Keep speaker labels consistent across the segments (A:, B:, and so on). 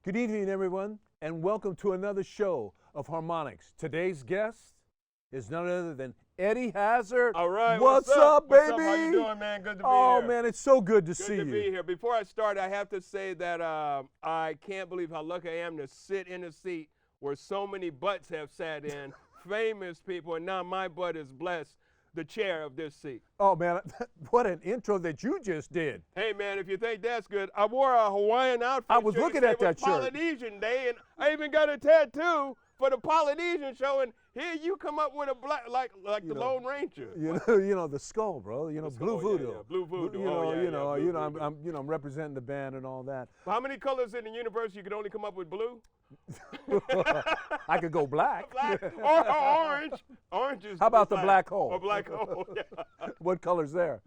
A: Good evening, everyone, and welcome to another show of Harmonics. Today's guest is none other than Eddie Hazzard.
B: All right,
A: what's up, baby?
B: What's up? How you doing, man? Good to be here.
A: Oh, man, it's so good to see you.
B: Good to be here. Before I start, I have to say that I can't believe how lucky I am to sit in a seat where so many butts have sat in, famous people, and now my butt is blessed. The chair of this seat.
A: Oh, man, what an intro that you just did.
B: Hey, man, if you think that's good, I wore a Hawaiian outfit.
A: I was looking at that shirt.
B: Polynesian Day, and I even got a tattoo for the Polynesian show, and here you come up with a black, like the Lone Ranger.
A: You know the skull, bro. You know, Blue Voodoo.
B: Yeah, Blue Voodoo.
A: I'm representing the band and all that.
B: Well, how many colors in the universe you could only come up with blue?
A: I could go black.
B: Black or orange. Orange is.
A: How about the black hole?
B: A black hole. Yeah.
A: What color's there?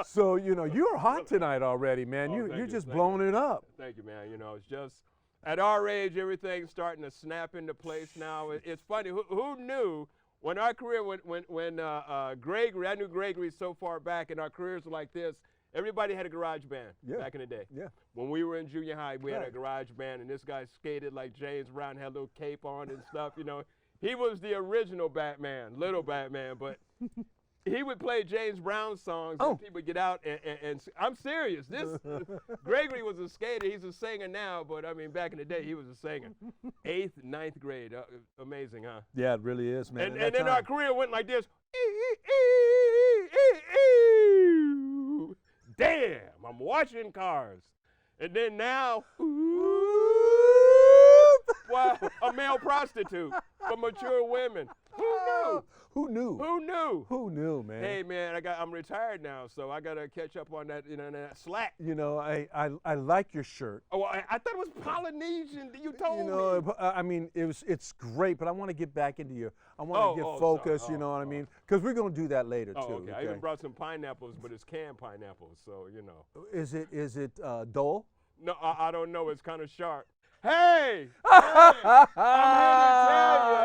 A: So you're hot tonight already, man. You're just blowing it up.
B: Thank you, man. It's just at our age, everything's starting to snap into place now. It's funny. Who knew when our career, when Gregory, I knew Gregory so far back, and our careers were like this. Everybody had a garage band back in the day. Yeah. When we were in junior high, we had a garage band, and this guy skated like James Brown, had a little cape on and stuff. He was the original Batman, little Batman, but he would play James Brown songs, and people would get out, and I'm serious. Gregory was a skater. He's a singer now, but I mean, back in the day, he was a singer. 8th, 9th grade. Amazing, huh?
A: Yeah, it really is, man.
B: And then our career went like this. Damn, I'm washing cars. And then now, wow, a male prostitute for mature women. Who knew?
A: Who knew?
B: Who knew?
A: Who knew, man?
B: Hey, man, I'm retired now, so I got to catch up on that, that slack.
A: I like your shirt.
B: Oh, I thought it was Polynesian. You told me.
A: I mean, it's great, but I want to get back into you. I want to get focused, you know what I mean? Because we're going to do that later, too.
B: Okay. I even brought some pineapples, but it's canned pineapples, so,
A: Is it dull?
B: No, I don't know. It's kind of sharp. Hey! I'm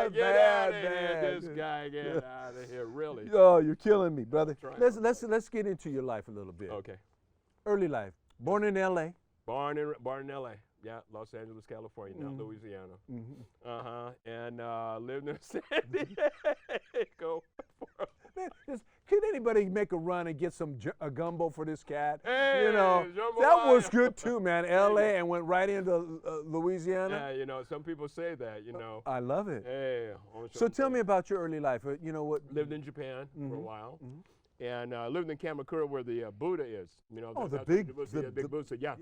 B: here to tell you, get out of here. This guy, get out of here, really.
A: Oh, you're killing me, brother.
B: Right.
A: Let's get into your life a little bit.
B: Okay.
A: Early life. Born in L.A.
B: Born in L.A. Yeah, Los Angeles, California, not Louisiana. And lived in San Diego.
A: Man, can anybody make a run and get some gumbo for this cat?
B: Hey,
A: that was good too, man. L.A. and went right into Louisiana.
B: Yeah, some people say that,
A: I love it.
B: Hey.
A: So tell me about your early life. What?
B: Lived in Japan for a while. And lived in Kamakura where the Buddha is.
A: The big
B: Buddha. Yeah.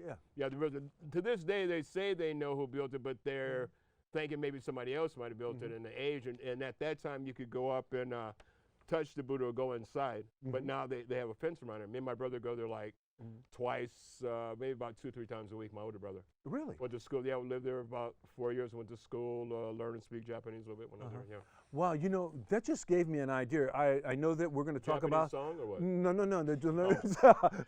B: To this day, they say they know who built it, but they're thinking maybe somebody else might have built it in the age. And at that time, you could go up and touch the Buddha or go inside. But now they have a fence around it. Me and my brother go there like twice, maybe about 2-3 times a week, my older brother.
A: Really?
B: Went to school. Yeah, we lived there about 4 years. Went to school, learned and speak Japanese a little bit when I was there. Yeah.
A: Wow, that just gave me an idea. I know that we're going to talk about
B: song or what?
A: No.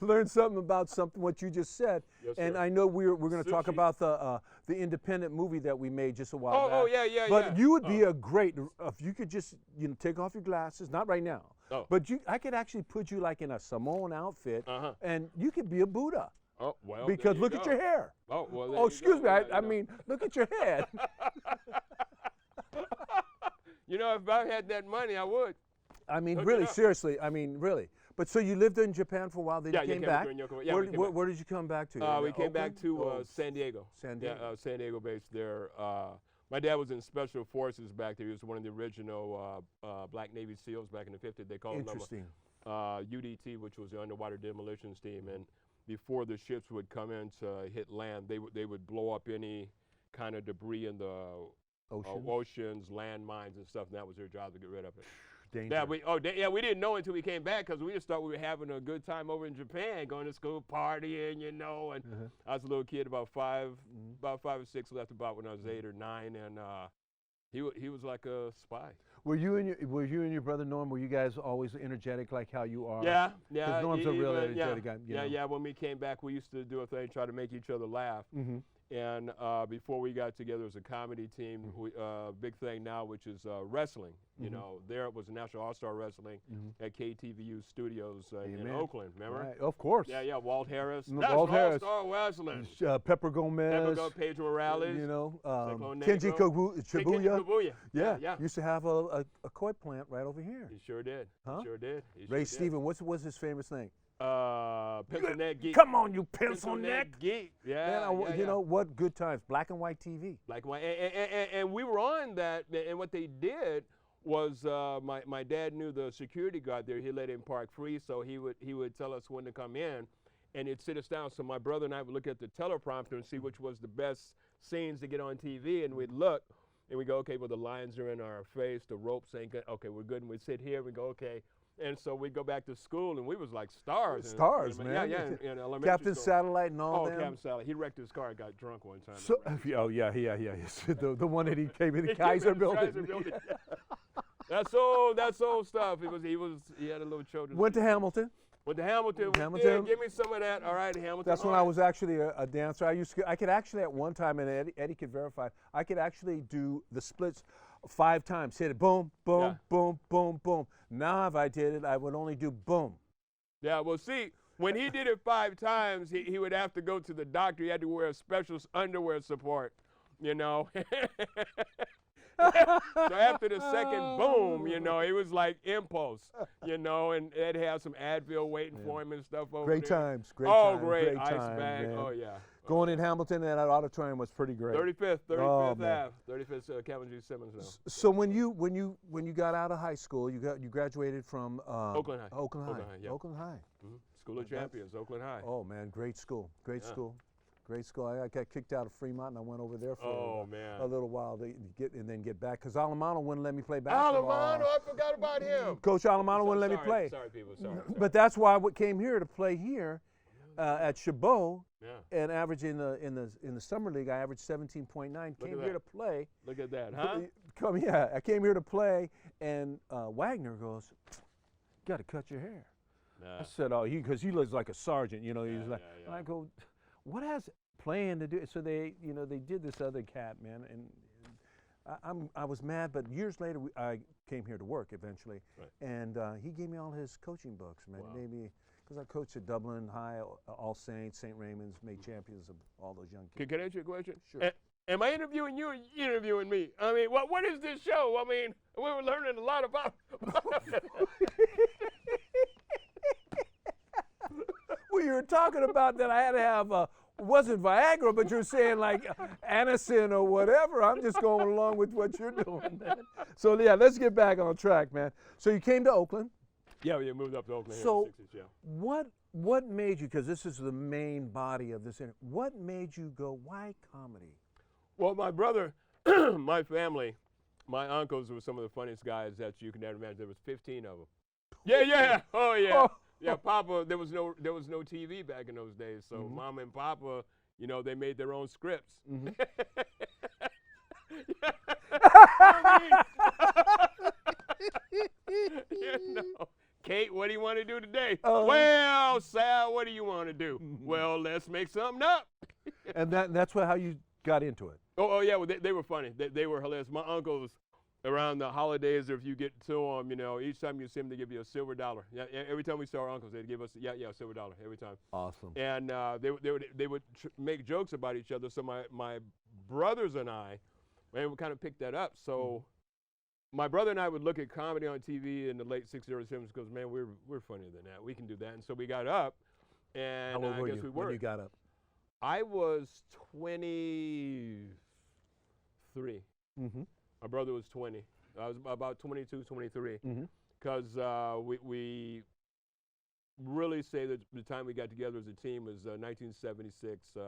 A: Learn something about what you just said.
B: Yes,
A: and
B: sir.
A: I know we're going to talk about the independent movie that we made just a while back.
B: Oh, yeah.
A: But you would be a great if you could just take off your glasses. Not right now.
B: Oh.
A: But I could actually put you like in a Samoan outfit, and you could be a Buddha.
B: Oh, well.
A: Because look at your hair.
B: Oh, well.
A: Oh, excuse me. I mean, look at your head.
B: If I had that money, I would.
A: I mean, really, seriously. I mean, really. But so you lived in Japan for a while, then you came back? Where did you come back to?
B: We came back to San Diego.
A: San Diego.
B: Yeah, San Diego based there. My dad was in Special Forces back there. He was one of the original Black Navy SEALs back in the 50s. They called him UDT, which was the Underwater Demolitions Team. And before the ships would come in to hit land, they would blow up any kind of debris in the oceans, landmines and stuff, and that was their job to get rid of it.
A: danger.
B: Yeah, we didn't know until we came back because we just thought we were having a good time over in Japan, going to school, partying, you know. And I was a little kid, about 5 or 6, left about when I was 8 or 9, and he was like a spy.
A: Were you and your brother Norm? Were you guys always energetic like how you are?
B: Yeah.
A: Because Norm's a real energetic guy.
B: Yeah. When we came back, we used to do a thing, try to make each other laugh. And before we got together as a comedy team, big thing now, which is wrestling. You know, there it was National All-Star Wrestling at KTVU Studios in Oakland. Remember?
A: Right. Of course.
B: Yeah. Walt Harris.
A: Walt Harris.
B: All-Star Wrestling.
A: Pepper Gomez.
B: Pedro Morales.
A: You know,
B: Kenji
A: Shibuya.
B: Yeah.
A: Used to have a koi plant right over here.
B: He sure did.
A: Huh?
B: He sure did.
A: Ray Stephen. What's his famous thing?
B: Pencil neck geek.
A: Come on, you pencil neck
B: geek.
A: You know what? Good times. Black and white TV.
B: Black and white. And we were on that. And what they did was my dad knew the security guard there. He let him park free, so he would tell us when to come in, and he'd sit us down. So my brother and I would look at the teleprompter and see which was the best scenes to get on TV, and we'd look, and we go, okay, well the lines are in our face, the ropes ain't good. Okay, we're good. And we'd sit here. We go, okay. And so we'd go back to school, and we was like stars.
A: Stars, man.
B: Yeah. In elementary
A: Captain
B: school.
A: Satellite and all that.
B: Oh, Captain Satellite. He wrecked his car and got drunk one time.
A: So, yeah. the one that he came in the Kaiser building.
B: That's old stuff. He had a little children.
A: Went to Hamilton.
B: Went to Hamilton.
A: Hamilton.
B: Yeah, give me some of that. All right, Hamilton.
A: That's when I was actually a dancer. I could actually at one time, and Eddie could verify, I could actually do the splits 5 times. Hit it, boom, boom, boom, boom, boom. Now if I did it, I would only do boom.
B: Yeah, well, see, when he did it 5 times, he would have to go to the doctor. He had to wear a special underwear support, you know. So after the second boom, you know, it was like impulse, you know, and Ed had some Advil waiting for him and stuff over
A: Great
B: there.
A: times, great
B: Oh,
A: times.
B: great
A: Ice
B: bag.
A: Man.
B: Oh, yeah.
A: Going in Hamilton and that auditorium was pretty great.
B: 35th
A: Oh,
B: Ave, 35th Calvin G. Simmons now.
A: So when you got out of high school, you graduated from
B: Oakland High.
A: Oakland High.
B: Yeah.
A: Oakland High.
B: School of Champions, Oakland High.
A: Oh man, great school. Great school. I got kicked out of Fremont and I went over there for a little while to get back because Alamano wouldn't let me play basketball.
B: Alamano, I forgot about him.
A: Coach Alamano wouldn't let me play.
B: Sorry, people. Sorry.
A: But that's why I came here to play here at Chabot.
B: Yeah.
A: And average in the summer league, I averaged 17.9. Came here to play.
B: Look at that, huh?
A: I came here to play, and Wagner goes, "Got to cut your hair."
B: Nah.
A: I said, "Oh, because he looks like a sergeant, you know." He's like,
B: yeah.
A: and I go, "What has playing to do?" So they did this other cat, man, and I was mad. But years later, I came here to work eventually, and he gave me all his coaching books, man.
B: Wow.
A: He made me. Because I coached at Dublin High, All Saints, St. Raymond's, made champions of all those young kids.
B: Can I ask you a question?
A: Sure.
B: Am I interviewing you or you interviewing me? I mean, what is this show? I mean, we were learning a lot about
A: Well, you were talking about that I had to have, wasn't Viagra, but you're saying like Anacin or whatever. I'm just going along with what you're doing, man. So, yeah, let's get back on track, man. So you came to Oakland.
B: Yeah, we moved up to Oakland
A: So
B: in the 60s,
A: what made you, because this is the main body of this, what made you go, why comedy?
B: Well, my brother, my family, my uncles were some of the funniest guys that you can ever imagine. There was 15 of them. Yeah. Oh, yeah. Yeah, Papa, there was no TV back in those days. So Mom and Papa, you know, they made their own scripts. You know. Kate, what do you want to do today? Well, Sal, what do you want to do? Well, let's make something up.
A: And that's how you got into it.
B: Oh yeah, well, they were funny. They were hilarious. My uncles, around the holidays, or if you get to them, you know, each time you see them, they give you a silver dollar. Yeah, every time we saw our uncles, they'd give us a silver dollar every time.
A: Awesome.
B: And they would make jokes about each other. So my brothers and I, man, we kind of picked that up. So. My brother and I would look at comedy on TV in the late 60s, early 70s, goes, man, we're funnier than that. We can do that. And so we got up, and
A: How old were
B: I guess
A: you
B: we were.
A: when you got up?
B: I was 23. My brother was 20. I was about 22, 23. Because we really say that the time we got together as a team was 1976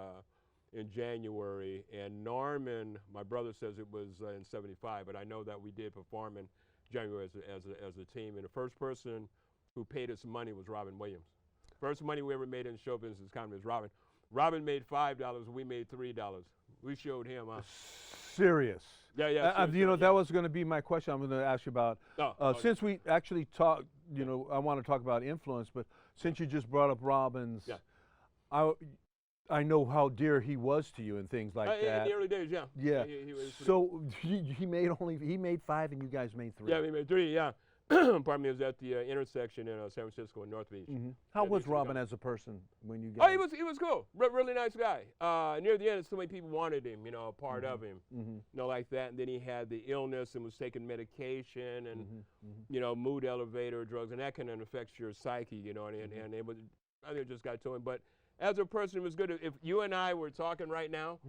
B: in January, and Norman, my brother says it was in 75, but I know that we did perform in January as a team. And the first person who paid us money was Robin Williams. First money we ever made in show business comedy was Robin. Robin made $5, we made $3. We showed him.
A: Serious.
B: Yeah.
A: You know, that was going to be my question. I'm going to ask you about. Since we actually talked, you know, I want to talk about influence, but since you just brought up Robin's, I know how dear he was to you and things like that.
B: In the early days, yeah.
A: Yeah.
B: He was
A: so he made 5 and you guys made 3.
B: Yeah, we made 3. Yeah. Pardon me. It was at the intersection in San Francisco and North Beach.
A: How was Robin as a person when you guys?
B: Oh, he was cool. Really nice guy. Near the end, so many people wanted him. You know, a part of him. You know, like that. And then he had the illness and was taking medication and you know, mood elevator drugs, and that kind of affects your psyche. You know, and it was. I think it just got to him, but. As a person, it was good. If you and I were talking right now,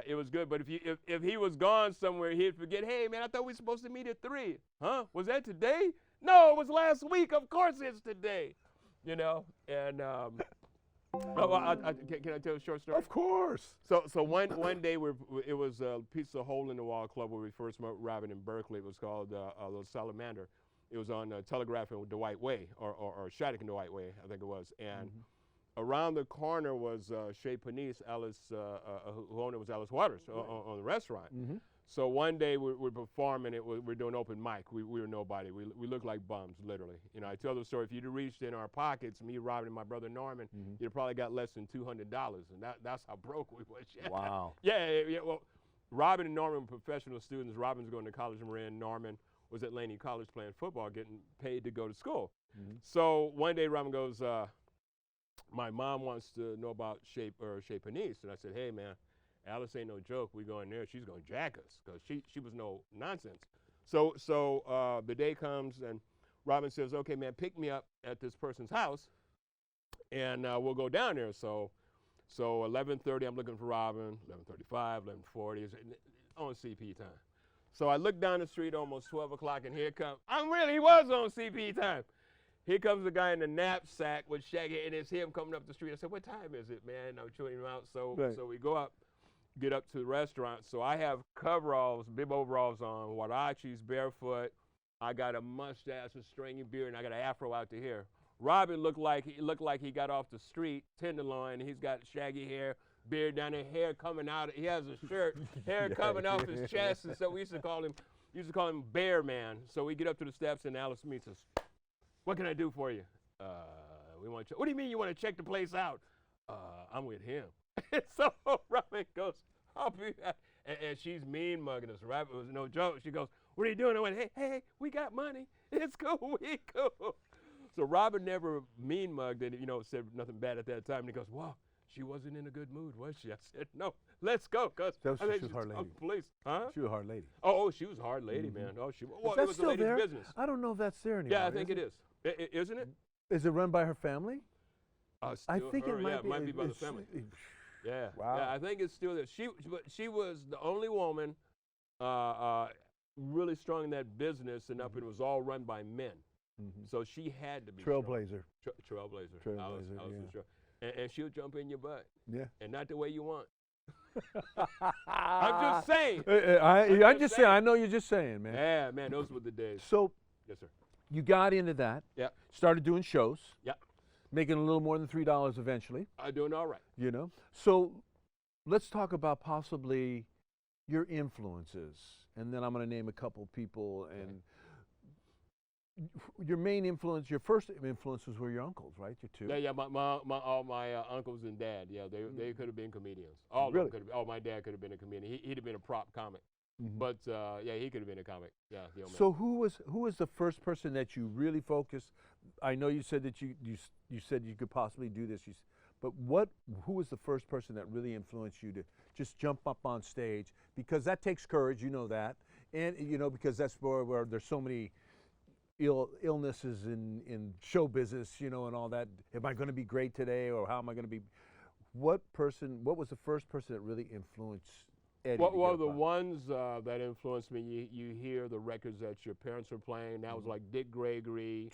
B: it was good. But if he was gone somewhere, he'd forget. Hey, man, I thought we were supposed to meet at 3. Huh? Was that today? No, it was last week. Of course, it's today. You know. And can I tell a short story?
A: Of course.
B: So one day it was a piece of hole in the wall club where we first met Robin in Berkeley. It was called the Salamander. It was on Telegraph and Dwight Way or Shattuck and Dwight Way, I think it was, and. Around the corner was Chez Panisse, Alice, who owned it was Alice Waters on the restaurant. So one day we're performing it. We're doing open mic. We were nobody. We looked like bums, literally. You know, I tell the story. If you'd reached in our pockets, me, Robin, and my brother Norman, you'd probably got less than $200, and that's how broke we was.
A: Wow.
B: Yeah. Well, Robin and Norman were professional students. Robin's going to college in Marin. Norman was at Laney College playing football, getting paid to go to school. So one day Robin goes. My mom wants to know about Chez Panisse, and I said, hey, man, Alice ain't no joke. We go in there, she's going to jack us, because she was no nonsense. So the day comes, and Robin says, okay, man, pick me up at this person's house, and we'll go down there. So 11:30, I'm looking for Robin, 11:35, 11:40, it's on CP time. So I look down the street, almost 12 o'clock, and here comes, he was on CP time. Here comes the guy in the knapsack with Shaggy, and it's him coming up the street. I said, what time is it, man? I'm chewing him out. So we go up, get up to the restaurant. So I have coveralls, bib overalls on, huaraches, barefoot. I got a mustache, a stringy beard, and I got an afro out to here. Robin looked like he got off the street, tenderloin. He's got shaggy hair, beard down there, hair coming out. He has a shirt, hair coming off his chest. And so we used to call him Bear Man. So we get up to the steps, and Alice meets us. What can I do for you? We want to. What do you mean you want to check the place out? I'm with him. So Robin goes, I'll be back. And she's mean mugging us. Robin was no joke. She goes, what are you doing? I went, hey, we got money. It's cool. We cool. So Robin never mean mugged and said nothing bad at that time. And he goes, wow, she wasn't in a good mood, was she? I said, no, let's go. Cause
A: she was a hard lady.
B: Police. Huh?
A: She was a hard lady.
B: Oh, she was a hard lady, man. Oh,
A: Is that still there? Business. I don't know if that's there anymore.
B: Yeah, I think it is. Isn't it?
A: Is it run by her family?
B: I think
A: it might
B: be. It might be by the family. Yeah.
A: Wow.
B: Yeah, I think it's still there. She was the only woman really strong in that business, and it was all run by men. So she had to be
A: trailblazer.
B: Trailblazer. I was for sure. And she'll jump in your butt.
A: Yeah.
B: And not the way you want. I'm just saying.
A: I'm just saying. I know you're just saying, man.
B: Yeah, man. Those were the days.
A: So.
B: Yes, sir.
A: You got into that.
B: Yeah.
A: Started doing shows.
B: Yeah.
A: Making a little more than $3 eventually.
B: Doing all right.
A: So let's talk about possibly your influences. And then I'm going to name a couple people. And your main influence, your first influences were your uncles, right? Your two?
B: Yeah. All my uncles and dad, they could have been comedians. All
A: really?
B: Of them could have. Oh, my dad could have been a comedian. He'd have been a prop comic. But he could have been a comic. Yeah.
A: So who was the first person that you really focused? I know you said that you said you could possibly do this, but who was the first person that really influenced you to just jump up on stage? Because that takes courage, you know that, and because that's where there's so many illnesses in show business, and all that. Am I going to be great today, or how am I going to be? What was the first person that really influenced Eddie?
B: Well, the ones that influenced me, you hear the records that your parents were playing. That was like Dick Gregory,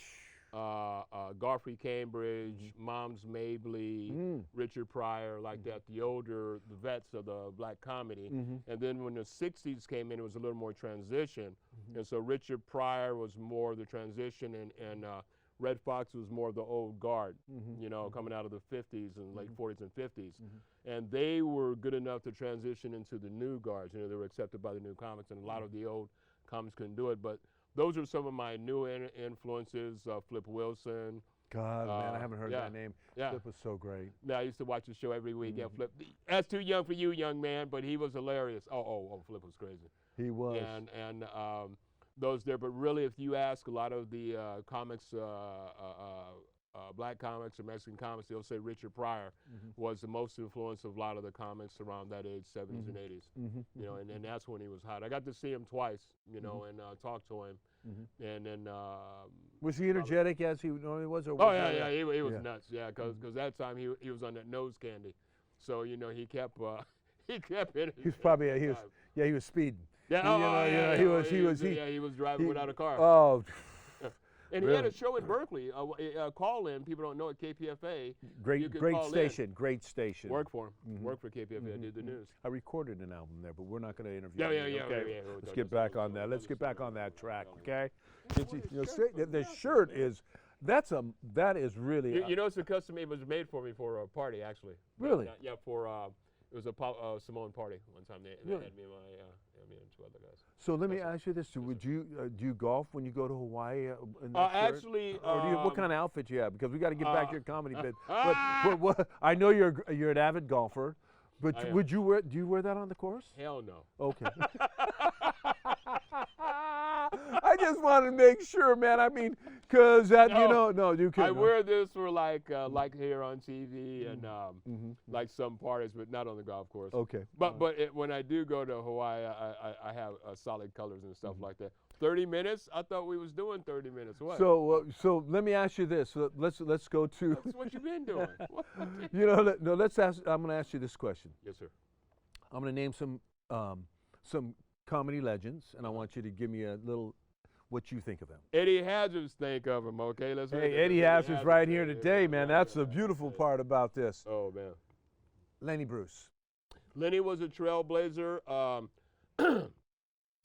B: Godfrey Cambridge, Moms Mabley, Richard Pryor, like that, the vets of the black comedy. And then when the 60s came in, it was a little more transition. And so Richard Pryor was more the transition, and Red Fox was more the old guard, you know, coming out of the 50s and late 40s and 50s. And they were good enough to transition into the new guards. You know, they were accepted by the new comics, and a lot of the old comics couldn't do it. But those are some of my new influences. Flip Wilson.
A: God, man, I haven't heard that name. Flip was so great.
B: Yeah, I used to watch the show every week. Yeah, Flip. That's too young for you, young man, but he was hilarious. Oh, Flip was crazy.
A: He was.
B: And those there, but really, if you ask a lot of the comics, black comics or Mexican comics, they'll say Richard Pryor was the most influence of a lot of the comics around that age, 70s and 80s. You know, and that's when he was hot. I got to see him twice, you know, and talk to him. And then
A: was he energetic as he normally was? Or
B: was he was nuts. Yeah, because that time he was on that nose candy, so you know he kept it.
A: He was probably he was speeding.
B: Yeah, he was driving without a car.
A: Oh.
B: And he had a show in Berkeley, call-in. People don't know it, KPFA.
A: Great station.
B: Work for him. Work for KPFA. I did the news.
A: I recorded an album there, but we're not going to interview
B: him.
A: Okay? Let's get back on that. Let's get back on that track, okay? You know, the shirt is, that is really.
B: You know, it's a custom. It was made for me for a party, actually.
A: Really?
B: Yeah, for it was a Samoan party one time. They had me and two other guys.
A: So let me ask you this: do you golf when you go to Hawaii?
B: Actually,
A: what kind of outfit you have? Because we got to get back to your comedy bit. But I know you're an avid golfer, but do you wear that on the course?
B: Hell no.
A: Okay. I just wanted to make sure, man. I mean, because you can.
B: I wear this for like here on TV and like some parties, but not on the golf course.
A: Okay.
B: But when I do go to Hawaii, I have solid colors and stuff like that. 30 minutes? I thought we was doing 30 minutes. What?
A: So let me ask you this. Let's go to.
B: That's what you've been doing.
A: Let's ask. I'm going to ask you this question.
B: Yes, sir.
A: I'm going to name some comedy legends, and I want you to give me a little what you think of them.
B: Eddie Hazzard's think of him, okay?
A: Eddie Hazzard's right here today, man. That's the beautiful part about this.
B: Oh, man.
A: Lenny Bruce.
B: Lenny was a trailblazer.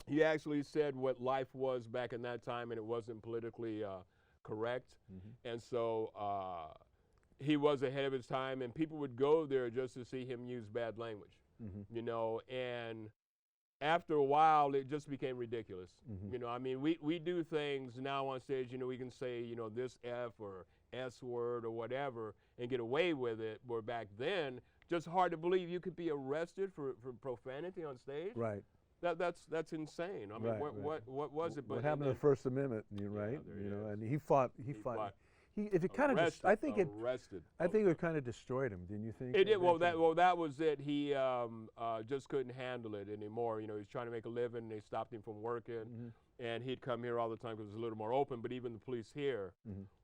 B: He actually said what life was back in that time, and it wasn't politically correct. And so he was ahead of his time, and people would go there just to see him use bad language, you know, and after a while, it just became ridiculous. You know, I mean, we do things now on stage, you know, we can say, you know, this F or S word or whatever and get away with it, where back then, just hard to believe you could be arrested for profanity on stage.
A: Right.
B: That's insane. I mean, what was it?
A: What happened to the First Amendment, right? You know, and he fought. I think it kind of destroyed him. Didn't you think?
B: It did. Well, that was it. He just couldn't handle it anymore. You know, he was trying to make a living. And they stopped him from working, and he'd come here all the time because it was a little more open. But even the police here,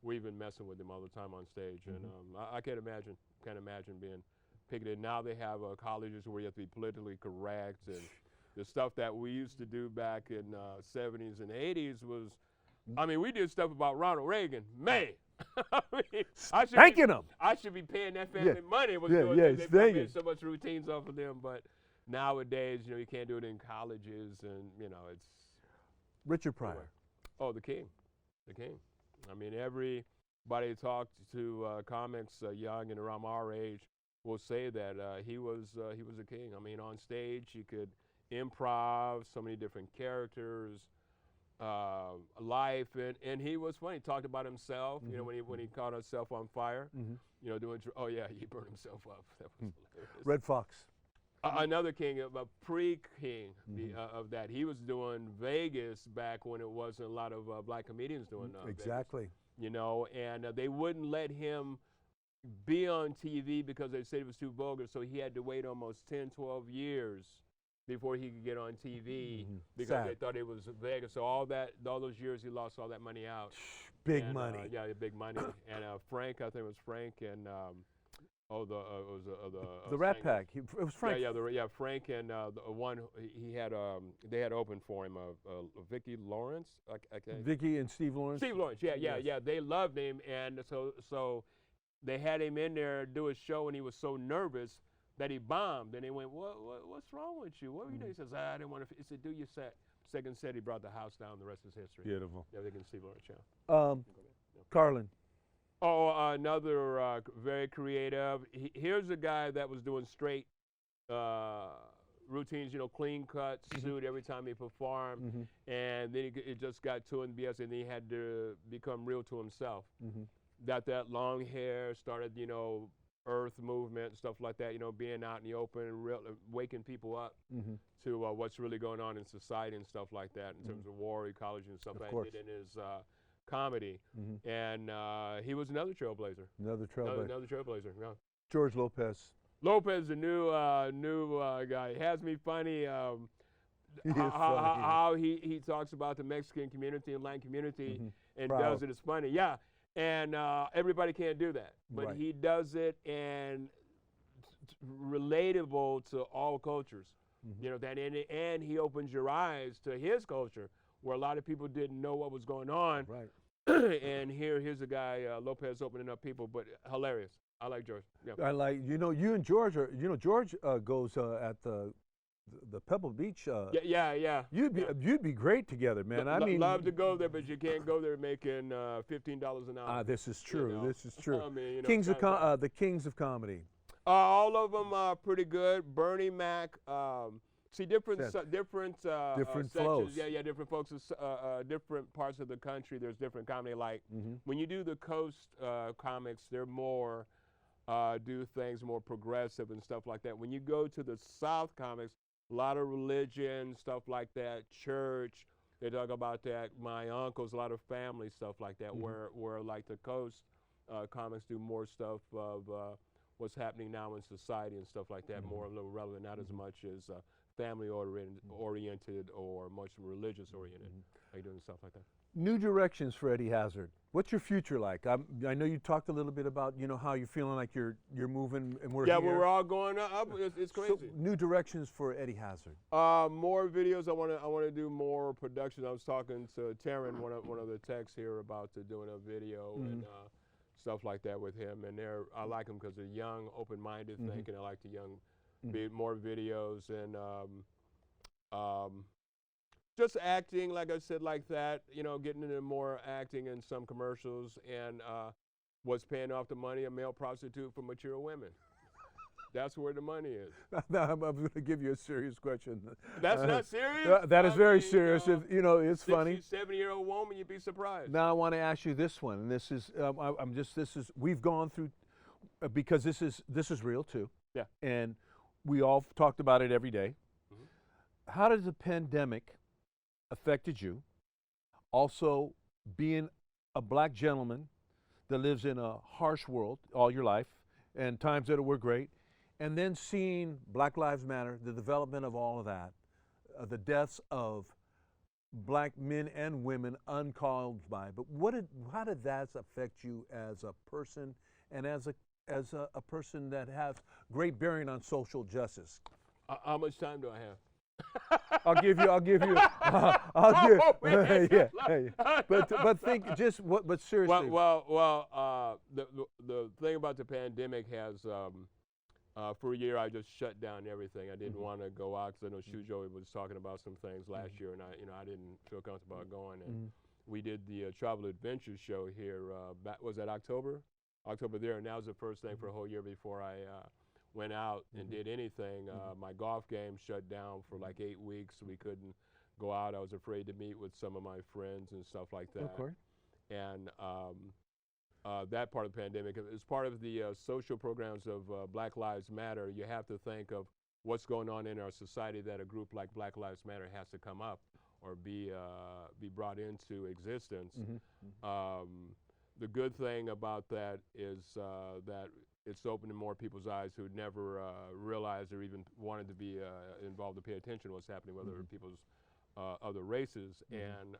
B: we've been messing with him all the time on stage, and I can't imagine being picketed. Now they have colleges where you have to be politically correct, and the stuff that we used to do back in 70s and 80s was, I mean, we did stuff about Ronald Reagan. Man.
A: Spanking them.
B: I should be paying that family money. They made so much routines off of them, but nowadays, you know, you can't do it in colleges, and you know, it's
A: Richard Pryor.
B: Oh, the king. I mean, everybody talked to comics young and around our age will say that he was a king. I mean, on stage he could improv so many different characters. Life, and he was funny. He talked about himself, you know, when he caught himself on fire, you know, he burned himself up. That was hilarious.
A: Red Fox.
B: Another king, a pre-king of that. He was doing Vegas back when it wasn't a lot of black comedians doing
A: exactly.
B: Vegas, you know, and they wouldn't let him be on TV because they said it was too vulgar, so he had to wait almost 10, 12 years before he could get on TV because they thought it was Vegas. So all those years he lost all that money out.
A: Big money.
B: Big money. And Frank, I think it was Frank, and Oh, the was
A: The Rat
B: singer.
A: Pack. It was Frank.
B: Yeah, Frank and the one he had they had open for him Vicki Lawrence. Okay.
A: Vicky and Steve Lawrence.
B: Steve Lawrence, yeah,
A: Yes.
B: they loved him, and so they had him in there do a show, and he was so nervous that he bombed, and they went, what's wrong with you? What were you doing? He says, I didn't want to. He said, do your set. Second set, he brought the house down. The rest is history.
A: Beautiful.
B: Yeah, they can Steve Lawrence, yeah.
A: Carlin.
B: Oh, another very creative. Here's a guy that was doing straight routines, clean cut suit every time he performed, and then it just got too BS, and he had to become real to himself. Got that long hair, started, earth movement and stuff like that, being out in the open, waking people up to what's really going on in society and stuff like that in terms of war, ecology, and stuff like that. He did in his comedy, and he was another trailblazer.
A: Another trailblazer.
B: Another trailblazer. Yeah.
A: George Lopez.
B: Lopez, the new guy. He has me funny. How he talks about the Mexican community and Latin community and does it. It's funny. Yeah. And everybody can't do that, but he does it and relatable to all cultures. And he opens your eyes to his culture, where a lot of people didn't know what was going on.
A: Right.
B: And here's a guy, Lopez, opening up people, but hilarious. I like George. Yeah.
A: I like, you and George are, George goes at the Pebble Beach.
B: Yeah.
A: You'd be great together, man. I mean,
B: love to go there, but you can't go there making $15 an hour.
A: This is true. This is true.
B: I mean,
A: the Kings of Comedy.
B: All of them are pretty good. Bernie Mac. See, different
A: flows.
B: sections. Yeah, different folks. Different parts of the country. There's different comedy. Like when you do the coast comics, they're more do things more progressive and stuff like that. When you go to the South comics, a lot of religion, stuff like that, church. They talk about that. My uncles, a lot of family stuff like that. Where like the coast comics do more stuff of what's happening now in society and stuff like that. More a little relevant, not as much as family oriented or much religious oriented. Like doing stuff like that.
A: New directions for Eddie Hazzard. What's your future like? I know you talked a little bit about how you're feeling like you're moving, and we're here.
B: We're all going up. It's crazy.
A: So, new directions for Eddie Hazzard.
B: More videos. I want to do more production. I was talking to Taryn, one of the techs here, about doing a video and stuff like that with him. And I like him because they're young, open-minded thinking. I like the young, more videos and. Just acting, like I said, like that, getting into more acting in some commercials, and what's paying off the money, a male prostitute for mature women. That's where the money is.
A: Now, I'm going to give you a serious question.
B: That's not serious?
A: That is very serious. It's funny.
B: 70-year-old woman, you'd be surprised.
A: Now I want to ask you this one, and this is, we've gone through, because this is real too.
B: Yeah.
A: And we all talked about it every day. How does the pandemic affected you? Also, being a black gentleman that lives in a harsh world all your life, and times that were great, and then seeing Black Lives Matter, the development of all of that, the deaths of black men and women uncalled by. But how did that affect you as a person, and as a person that has great bearing on social justice?
B: How much time do I have?
A: I'll give you. But think just what. But seriously.
B: Well. The thing about the pandemic has, for a year, I just shut down everything. I didn't want to go out because I know Shujo was talking about some things last year, and I didn't feel comfortable about going. And we did the Travel Adventure show here. Was that October? October there, and that was the first thing for a whole year before I. Went out and did anything. My golf game shut down for like 8 weeks. We couldn't go out. I was afraid to meet with some of my friends and stuff like that.
A: Of course.
B: And that part of the pandemic, as part of the social programs of Black Lives Matter, you have to think of what's going on in our society that a group like Black Lives Matter has to come up or be brought into existence. The good thing about that is that it's opening more people's eyes who never realized or even wanted to be involved to pay attention to what's happening with other people's other races. And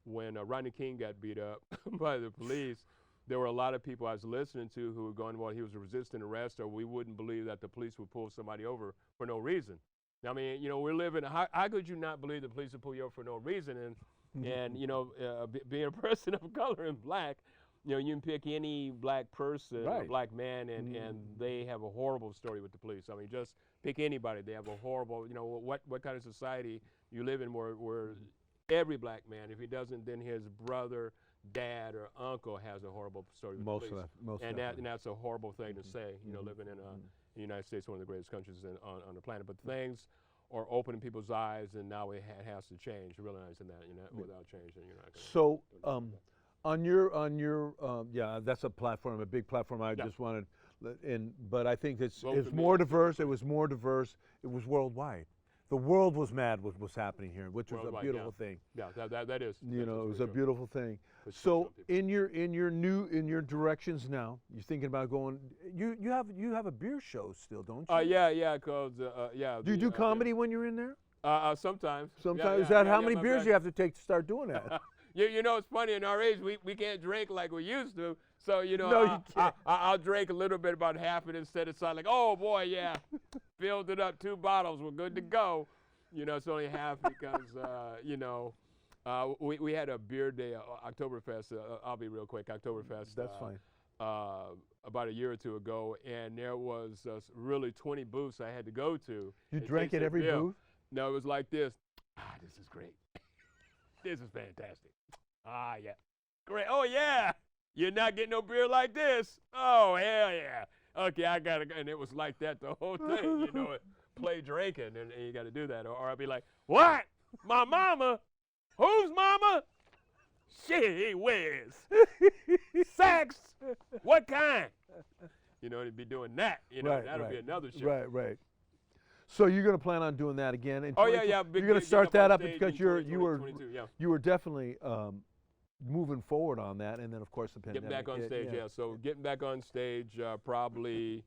B: when Rodney King got beat up by the police, there were a lot of people I was listening to who were going, well, he was resisting arrest, or we wouldn't believe that the police would pull somebody over for no reason. I mean, you know, we're living, how could you not believe the police would pull you over for no reason? And you know, being a person of color and black, you know, you can pick any black person, or black man, and they have a horrible story with the police. I mean, just pick anybody. They have a horrible, you know, what kind of society you live in where every black man, if he doesn't, then his brother, dad, or uncle has a horrible story with the police. And that's a horrible thing to say, you know, living in the United States, one of the greatest countries on the planet. But things are opening people's eyes, and now it has to change, realizing that, you know, without change, then you're not going to.
A: So, on your yeah, that's a platform, a big platform. I just wanted, but I think it's more diverse. It was more diverse. It was worldwide. The world was mad with what's happening here, which was a beautiful thing.
B: Yeah, that is.
A: You know, it was a beautiful thing. So in your directions now, you're thinking about going. You have a beer show still, don't you?
B: Yeah, cause yeah.
A: Do you do comedy when you're in there?
B: Sometimes.
A: Sometimes. Is that how many beers you have to take to start doing that?
B: You know, it's funny, in our age, we can't drink like we used to. So, you know,
A: no, you can't.
B: I'll drink a little bit, about half it, instead of like, oh boy, yeah, filled it up, 2 bottles, we're good to go. You know, it's only half because, you know, we had a beer day, Oktoberfest. I'll be real quick, Oktoberfest.
A: That's fine.
B: About a year or two ago, and there was really 20 booths I had to go to.
A: You drank at every booth?
B: No, it was like this. This is great. This is fantastic. Yeah. Great. Oh, yeah. You're not getting no beer like this. Oh, hell yeah. Okay, I got to, and it was like that the whole thing, you know, play drinking, and you got to do that. Or I'd be like, what? My mama? Whose mama? She whiz. Sex? What kind? You know, they'd be doing that. You know, that'll be another show.
A: Right. So you're going to plan on doing that again?
B: Oh, yeah.
A: You're going to start that up because you were definitely moving forward on that, and then of course the pandemic.
B: Getting back on stage, yeah. So getting back on stage, probably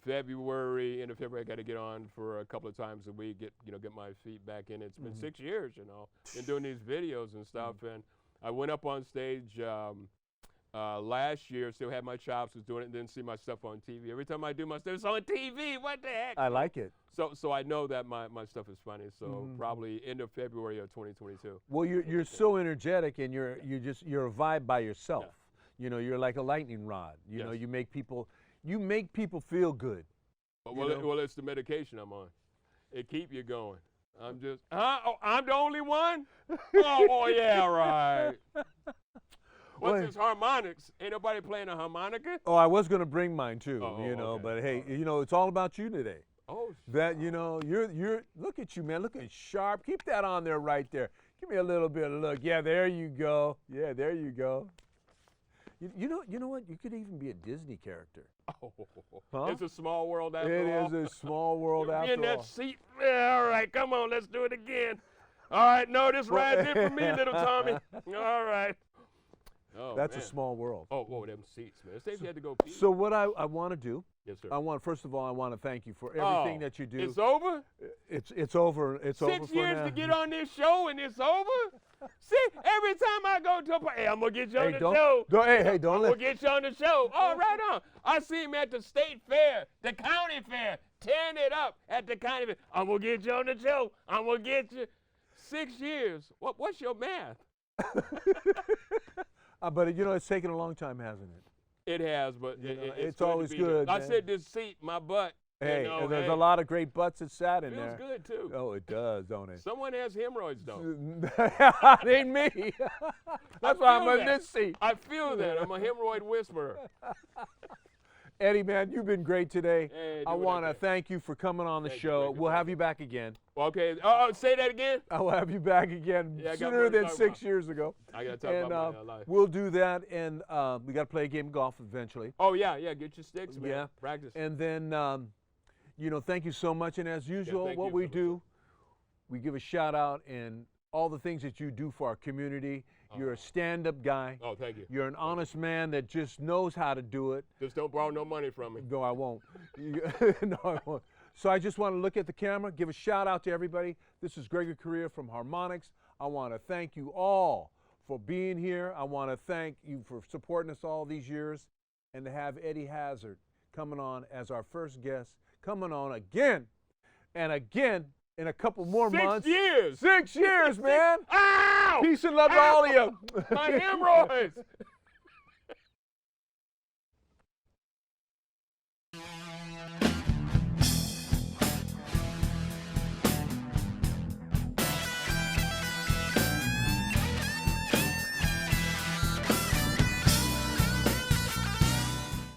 B: February, end of February. I got to get on for a couple of times a week. Get my feet back in. It's been 6 years, you know, been doing these videos and stuff, and I went up on stage last year. Still had my chops, was doing it, and then see my stuff on TV. Every time I do my stuff, it's on TV. What the heck?
A: I like it.
B: So I know that my stuff is funny. So probably end of February of 2022.
A: Well, you're so energetic, and you're a vibe by yourself. Yeah. You know, you're like a lightning rod. You know, you make people feel good.
B: Well, it's the medication I'm on. It keep you going. I'm just, oh, I'm the only one? Oh, yeah, right. What's this Harmonics? Ain't nobody playing a harmonica?
A: Oh, I was going to bring mine too, but hey, you know, it's all about you today.
B: Oh,
A: that, you know, you're look at you, man, looking sharp. Keep that on there right there. Give me a little bit of look. Yeah, there you go. Yeah, there you go. You know what? You could even be a Disney character.
B: Oh, it's a small world after all.
A: It is a small world after all.
B: In that seat. Yeah, all right, come on, let's do it again. All right, no, this ride's in for me, little Tommy. All right. Oh,
A: that's a small world.
B: Oh, them seats, man. It's you had to go pee.
A: So what I want to do,
B: yes, sir.
A: First of all, I want to thank you for everything that you do.
B: It's over?
A: It's over. It's over for now.
B: 6 years to get on this show and it's over? See, every time I go to a party, hey, I'm going to get you on the show.
A: Don't
B: I'm going to get you on the show. Oh, right on. I see him at the state fair, the county fair, tearing it up at the county fair. I'm going to get you on the show. I'm going to get you. 6 years. What's your math?
A: But, you know, it's taken a long time, hasn't it?
B: It has, but
A: it's always good.
B: I said this seat, my butt.
A: Hey, there's a lot of great butts that sat in there.
B: Feels good, too.
A: Oh, it does, don't it?
B: Someone has hemorrhoids, though.
A: It ain't me. That's why I'm on this seat.
B: I feel that. I'm a hemorrhoid whisperer.
A: Eddie, man, you've been great today.
B: Hey,
A: I want to thank you for coming on the show. We'll have you back again.
B: Okay. Say that again.
A: I will have you back again sooner than 6 years ago.
B: I got to talk about my life.
A: We'll do that, and we got to play a game of golf eventually.
B: Oh, yeah. Get your sticks, man.
A: Yeah.
B: Practice.
A: And then, you know, thank you so much. And as usual, what we do, we give a shout out and all the things that you do for our community. You're a stand-up guy.
B: Oh, thank you.
A: You're an honest man that just knows how to do it.
B: Just don't borrow no money from me.
A: No, I won't. No, I won't. So I just want to look at the camera, give a shout out to everybody. This is Gregory Correa from Harmonics. I want to thank you all for being here. I want to thank you for supporting us all these years, and to have Eddie Hazzard coming on as our first guest, coming on again and again in a couple more months.
B: 6 years.
A: 6 years, man.
B: Ow!
A: Peace and love to all of you.
B: My hemorrhoids.